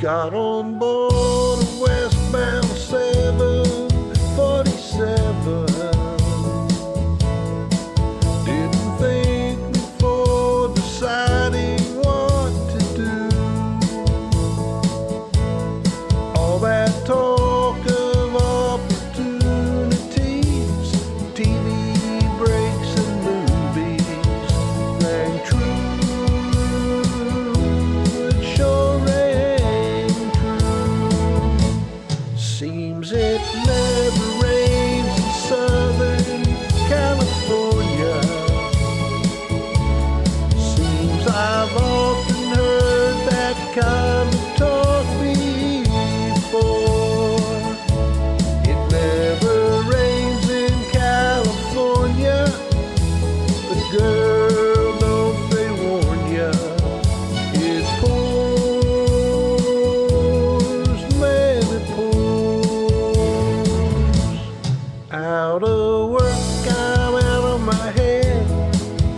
Got on board a westbound 747. Didn't think before deciding what to do. All that talk of opportunities, TV breaks and movies rang true. It sure rang true. Seems it never rains in Southern California. Seems I've often heard that kind of talk before. It never rains in California, but girl, don't they warn ya? It pours, man, it pours. Out of work, I'm out of my head.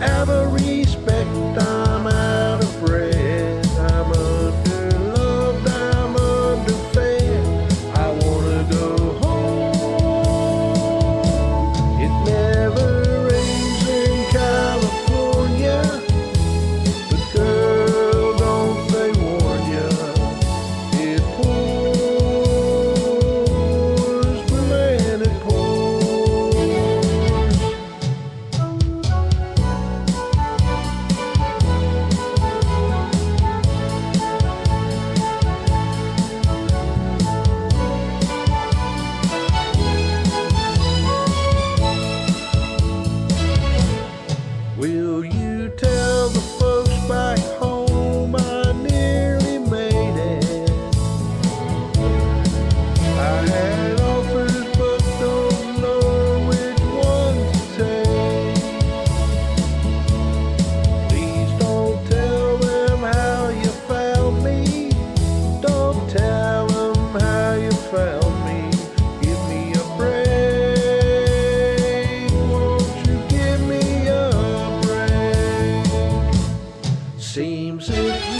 Out of respect, I'm out of bread. I'm underloved, I'm underfed. I wanna go home. It never rains in California, but girl, don't they warn ya? It pours, man, it pours. Will you tell the folks back home I nearly made it? I had offers but don't know which one to take. Please don't tell them how you found me. Don't tell them how you found me. Give me a break. Won't you give me a break? Seems it